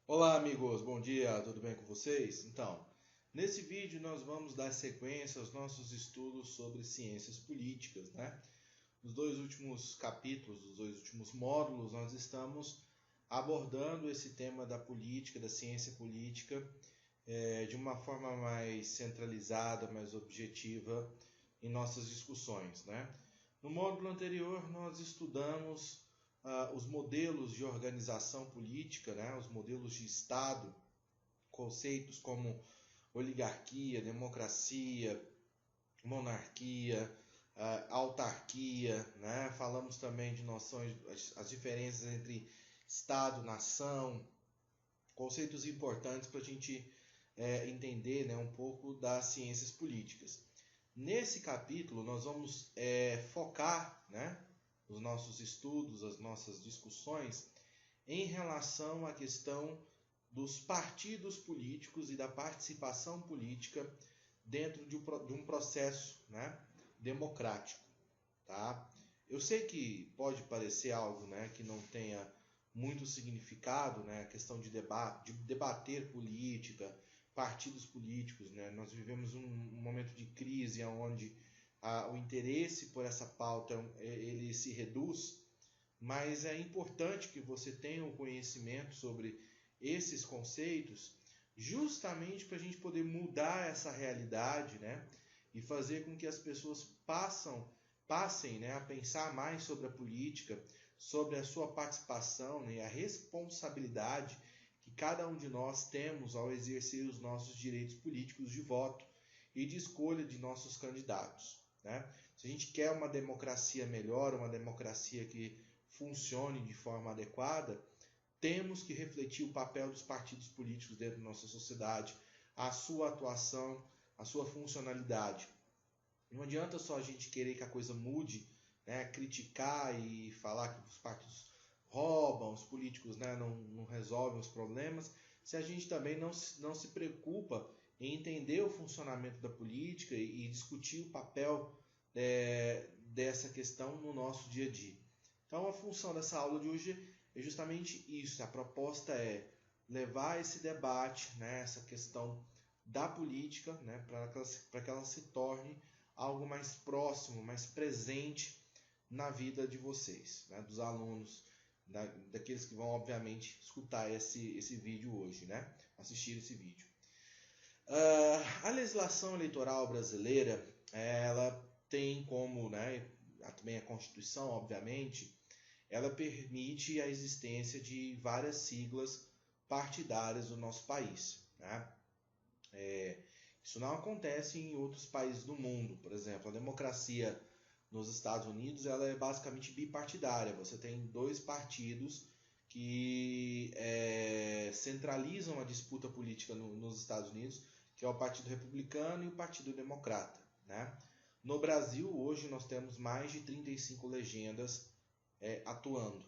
Olá amigos, bom dia, tudo bem com vocês? Então, nesse vídeo nós vamos dar sequência aos nossos estudos sobre ciências políticas, né? Nos dois últimos capítulos, nos dois últimos módulos, nós estamos abordando esse tema da política, da ciência política, de uma forma mais centralizada, mais objetiva em nossas discussões, né? No módulo anterior nós estudamos os modelos de organização política, né, os modelos de Estado, conceitos como oligarquia, democracia, monarquia, autarquia, né? Falamos também de noções, as diferenças entre Estado, nação, conceitos importantes para a gente entender, né, um pouco das ciências políticas. Nesse capítulo nós vamos focar, né, os nossos estudos, as nossas discussões em relação à questão dos partidos políticos e da participação política dentro de um processo, né, democrático. Tá? Eu sei que pode parecer algo, né, que não tenha muito significado, né, a questão de debater política, partidos políticos. Né? Nós vivemos um momento de crise onde o interesse por essa pauta ele se reduz, mas é importante que você tenha um conhecimento sobre esses conceitos, justamente para a gente poder mudar essa realidade, né? E fazer com que as pessoas passem, né, a pensar mais sobre a política, sobre a sua participação, né, e a responsabilidade que cada um de nós temos ao exercer os nossos direitos políticos de voto e de escolha de nossos candidatos. Né? Se a gente quer uma democracia melhor, uma democracia que funcione de forma adequada, temos que refletir o papel dos partidos políticos dentro da nossa sociedade, a sua atuação, a sua funcionalidade. Não adianta só a gente querer que a coisa mude, né? Criticar e falar que os partidos roubam, os políticos, né, não resolvem os problemas, se a gente também não se preocupa em entender o funcionamento da política e discutir o papel dessa questão no nosso dia a dia. Então a função dessa aula de hoje é justamente isso. A proposta é levar esse debate, né, essa questão da política, né, para que ela se torne algo mais próximo, mais presente na vida de vocês, né, dos alunos, daqueles que vão obviamente escutar esse vídeo hoje, né, assistir esse vídeo. A legislação eleitoral brasileira, ela tem como, né, também a Constituição, obviamente, ela permite a existência de várias siglas partidárias do nosso país. Né? Isso não acontece em outros países do mundo. Por exemplo, a democracia nos Estados Unidos ela é basicamente bipartidária. Você tem dois partidos que centralizam a disputa política nos Estados Unidos, que é o Partido Republicano e o Partido Democrata. Né? No Brasil, hoje, nós temos mais de 35 legendas atuando,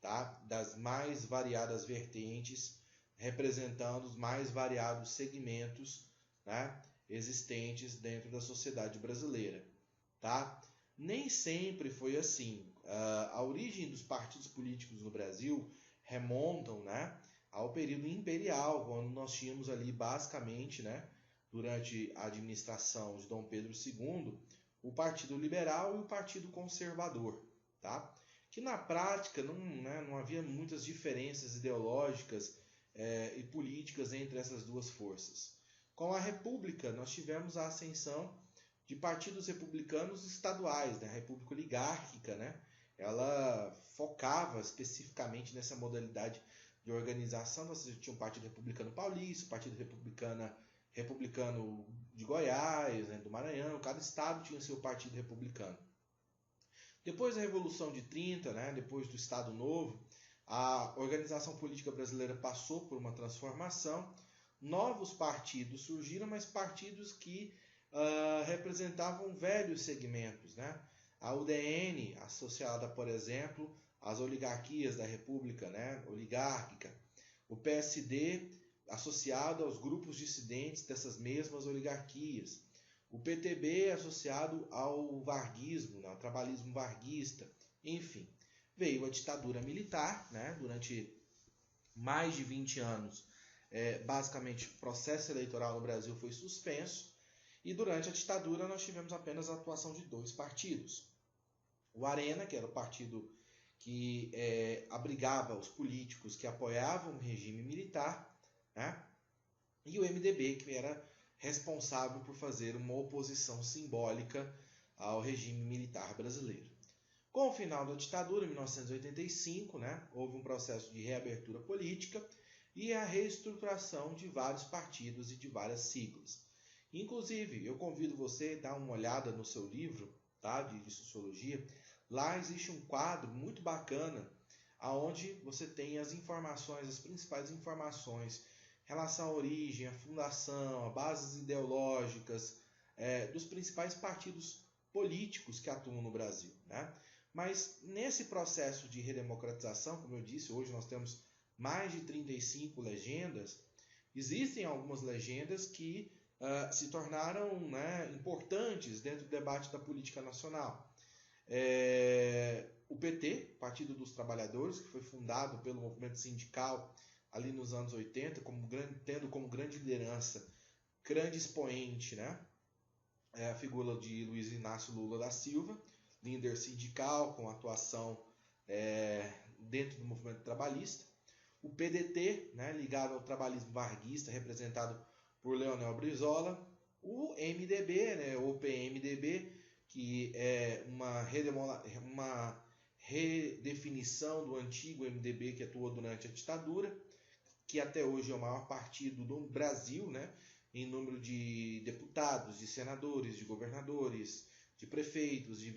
tá? Das mais variadas vertentes, representando os mais variados segmentos, né, existentes dentro da sociedade brasileira. Tá? Nem sempre foi assim. A origem dos partidos políticos no Brasil remontam, né, ao período imperial, quando nós tínhamos ali basicamente, né, durante a administração de Dom Pedro II, o Partido Liberal e o Partido Conservador, tá? Que na prática não havia muitas diferenças ideológicas e políticas entre essas duas forças. Com a República, nós tivemos a ascensão de partidos republicanos estaduais, né? A República Oligárquica, né? Ela focava especificamente nessa modalidade de organização. Você tinha o Partido Republicano Paulista, o Partido Republicano de Goiás, né, do Maranhão. Cada estado tinha seu partido republicano. Depois da Revolução de 30, né, depois do Estado Novo, a organização política brasileira passou por uma transformação. Novos partidos surgiram, mas partidos que representavam velhos segmentos. Né? A UDN, associada, por exemplo, às oligarquias da República, né, oligárquica. O PSD, associado aos grupos dissidentes dessas mesmas oligarquias. O PTB associado ao varguismo, né, ao trabalhismo varguista. Enfim, veio a ditadura militar, né, durante mais de 20 anos, basicamente o processo eleitoral no Brasil foi suspenso, e durante a ditadura nós tivemos apenas a atuação de 2 partidos. O Arena, que era o partido que abrigava os políticos que apoiavam o regime militar, né? E o MDB, que era responsável por fazer uma oposição simbólica ao regime militar brasileiro. Com o final da ditadura, em 1985, né, houve um processo de reabertura política e a reestruturação de vários partidos e de várias siglas. Inclusive, eu convido você a dar uma olhada no seu livro, tá, de sociologia. Lá existe um quadro muito bacana, onde você tem as informações, as principais informações em relação à origem, à fundação, a bases ideológicas dos principais partidos políticos que atuam no Brasil, né? Mas nesse processo de redemocratização, como eu disse, hoje nós temos mais de 35 legendas, existem algumas legendas que se tornaram, né, importantes dentro do debate da política nacional. O PT, Partido dos Trabalhadores, que foi fundado pelo movimento sindical ali nos anos 80, tendo como grande liderança, grande expoente, né, a figura de Luiz Inácio Lula da Silva, líder sindical com atuação dentro do movimento trabalhista. O PDT, né, ligado ao trabalhismo varguista, representado por Leonel Brizola. O MDB, né, ou PMDB, que é uma redefinição do antigo MDB que atuou durante a ditadura, que até hoje é o maior partido do Brasil, né, em número de deputados, de senadores, de governadores, de prefeitos e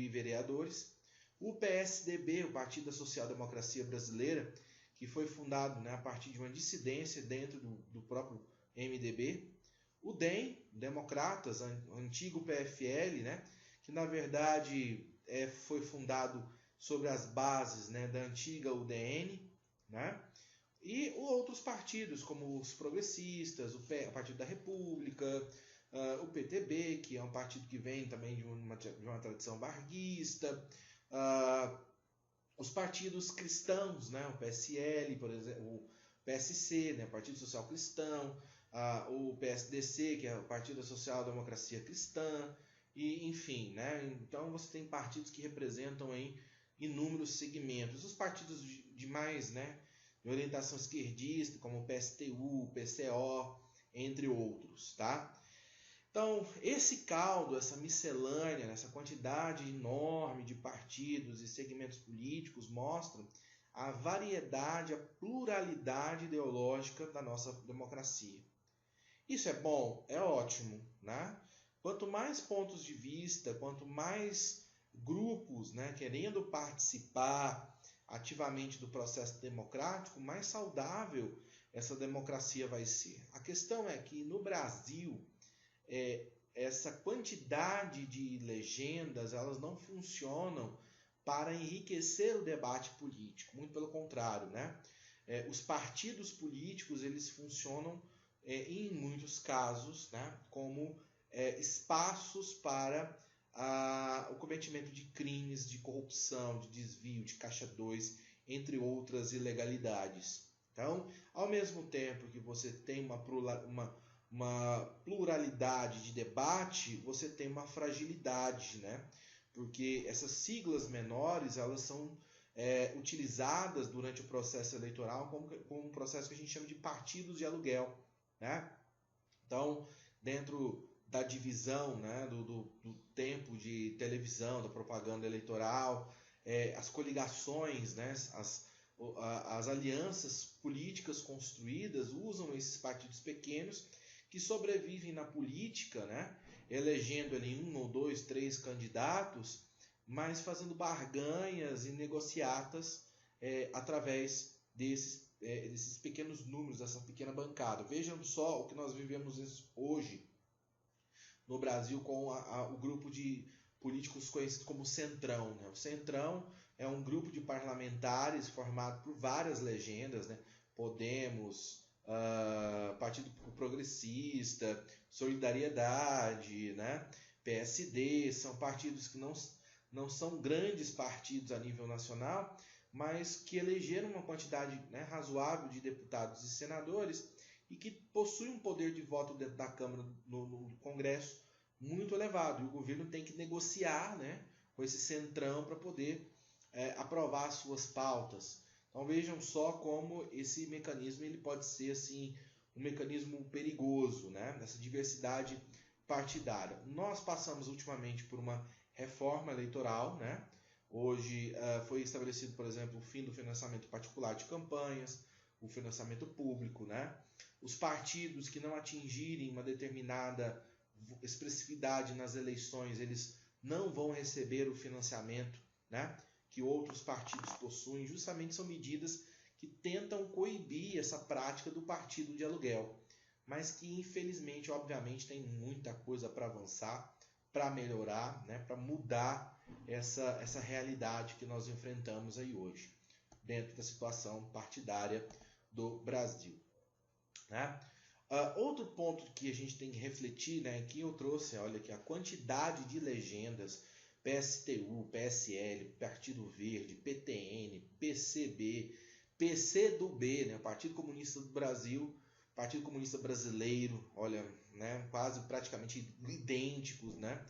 vereadores. O PSDB, o Partido da Social Democracia Brasileira, que foi fundado, né, a partir de uma dissidência dentro do próprio MDB. O DEM, Democratas, antigo PFL, né, que na verdade foi fundado sobre as bases, né, da antiga UDN, né, e outros partidos, como os progressistas, o Partido da República, o PTB, que é um partido que vem também de uma tradição varguista, os partidos cristãos, né, o PSL, por exemplo, o PSC, né, o Partido Social Cristão, o PSDC, que é o Partido da Social Democracia Cristã, e enfim, né, então você tem partidos que representam aí inúmeros segmentos. Os partidos de mais, né, de orientação esquerdista, como o PSTU, o PCO, entre outros, tá? Então, esse caldo, essa miscelânea, essa quantidade enorme de partidos e segmentos políticos mostram a variedade, a pluralidade ideológica da nossa democracia. Isso é bom? É ótimo, né? Quanto mais pontos de vista, quanto mais grupos, né, querendo participar ativamente do processo democrático, mais saudável essa democracia vai ser. A questão é que no Brasil, essa quantidade de legendas, elas não funcionam para enriquecer o debate político, muito pelo contrário, né? Os partidos políticos, eles funcionam em muitos casos, né, como espaços para o cometimento de crimes de corrupção, de desvio, de caixa 2, entre outras ilegalidades. Então, ao mesmo tempo que você tem uma pluralidade de debate, você tem uma fragilidade, né? Porque essas siglas menores, elas são utilizadas durante o processo eleitoral como um processo que a gente chama de partidos de aluguel, né? Então, dentro da divisão, né, do tempo de televisão, da propaganda eleitoral, as coligações, né, as alianças políticas construídas usam esses partidos pequenos que sobrevivem na política, né, elegendo ali 1 ou 2, 3 candidatos, mas fazendo barganhas e negociatas através desses pequenos números, dessa pequena bancada. Vejam só o que nós vivemos hoje no Brasil com o grupo de políticos conhecido como Centrão, né? O Centrão é um grupo de parlamentares formado por várias legendas, né? Podemos, Partido Progressista, Solidariedade, né? PSD, são partidos que não são grandes partidos a nível nacional, mas que elegeram uma quantidade, né, razoável de deputados e senadores e que possuem um poder de voto dentro da Câmara, no Congresso, muito elevado. E o governo tem que negociar, né, com esse centrão para poder aprovar as suas pautas. Então vejam só como esse mecanismo ele pode ser assim, um mecanismo perigoso, né, nessa diversidade partidária. Nós passamos ultimamente por uma reforma eleitoral, né? Hoje foi estabelecido, por exemplo, o fim do financiamento particular de campanhas, o financiamento público, né? Os partidos que não atingirem uma determinada expressividade nas eleições, eles não vão receber o financiamento, né, que outros partidos possuem. Justamente são medidas que tentam coibir essa prática do partido de aluguel, mas que infelizmente, obviamente, tem muita coisa para avançar, para melhorar, né, para mudar essa realidade que nós enfrentamos aí hoje, dentro da situação partidária do Brasil, né? Outro ponto que a gente tem que refletir, né, que eu trouxe, olha aqui, a quantidade de legendas, PSTU, PSL, Partido Verde, PTN, PCB, PCdoB, né, Partido Comunista do Brasil, Partido Comunista Brasileiro, olha, né, quase praticamente idênticos, né?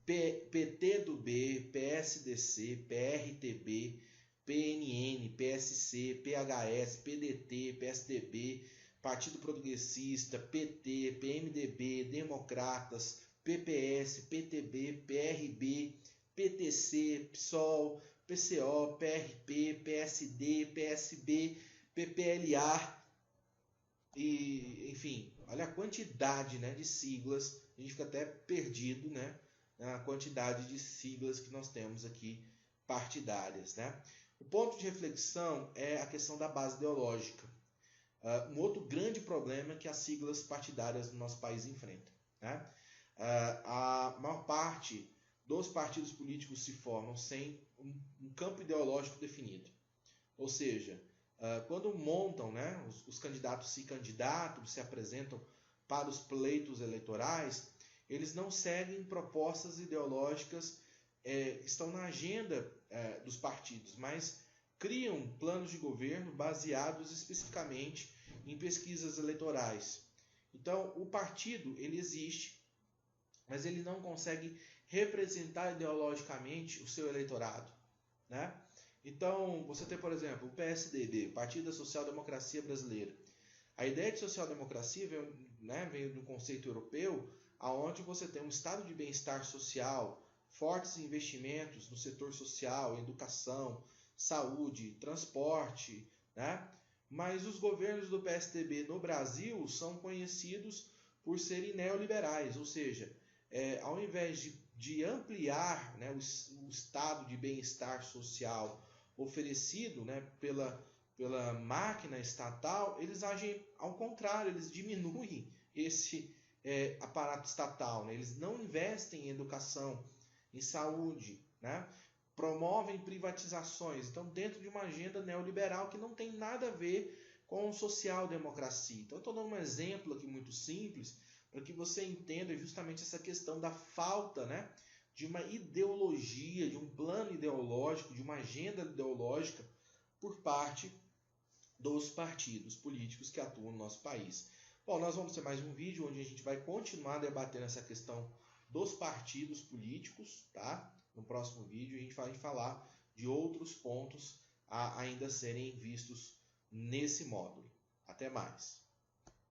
PTdoB, PSDC, PRTB, PNN, PSC, PHS, PDT, PSDB, Partido Progressista, PT, PMDB, Democratas, PPS, PTB, PRB, PTC, PSOL, PCO, PRP, PSD, PSB, PPLA, e, enfim, olha a quantidade, né, de siglas, a gente fica até perdido, né, na quantidade de siglas que nós temos aqui partidárias, né. O ponto de reflexão é a questão da base ideológica. Um outro grande problema que as siglas partidárias no nosso país enfrentam, né. A maior parte dos partidos políticos se formam sem um campo ideológico definido, ou seja, quando montam, né, os candidatos se candidatam, se apresentam para os pleitos eleitorais, eles não seguem propostas ideológicas que estão na agenda dos partidos, mas criam planos de governo baseados especificamente em pesquisas eleitorais. Então, o partido ele existe, mas ele não consegue representar ideologicamente o seu eleitorado, né? Então, você tem, por exemplo, o PSDB, Partido da Social Democracia Brasileira. A ideia de social-democracia veio do conceito europeu, onde você tem um estado de bem-estar social, fortes investimentos no setor social, educação, saúde, transporte, né? Mas os governos do PSDB no Brasil são conhecidos por serem neoliberais, ou seja, ao invés de ampliar, né, o estado de bem-estar social oferecido, né, pela máquina estatal, eles agem ao contrário, eles diminuem esse aparato estatal, né? Eles não investem em educação, em saúde, né? Promovem privatizações, então dentro de uma agenda neoliberal que não tem nada a ver com social-democracia. Então eu estou dando um exemplo aqui muito simples para que você entenda justamente essa questão da falta, né, de uma ideologia, de um plano ideológico, de uma agenda ideológica por parte dos partidos políticos que atuam no nosso país. Bom, nós vamos ter mais um vídeo onde a gente vai continuar debatendo essa questão dos partidos políticos, tá? No próximo vídeo a gente vai falar de outros pontos a ainda serem vistos nesse módulo. Até mais!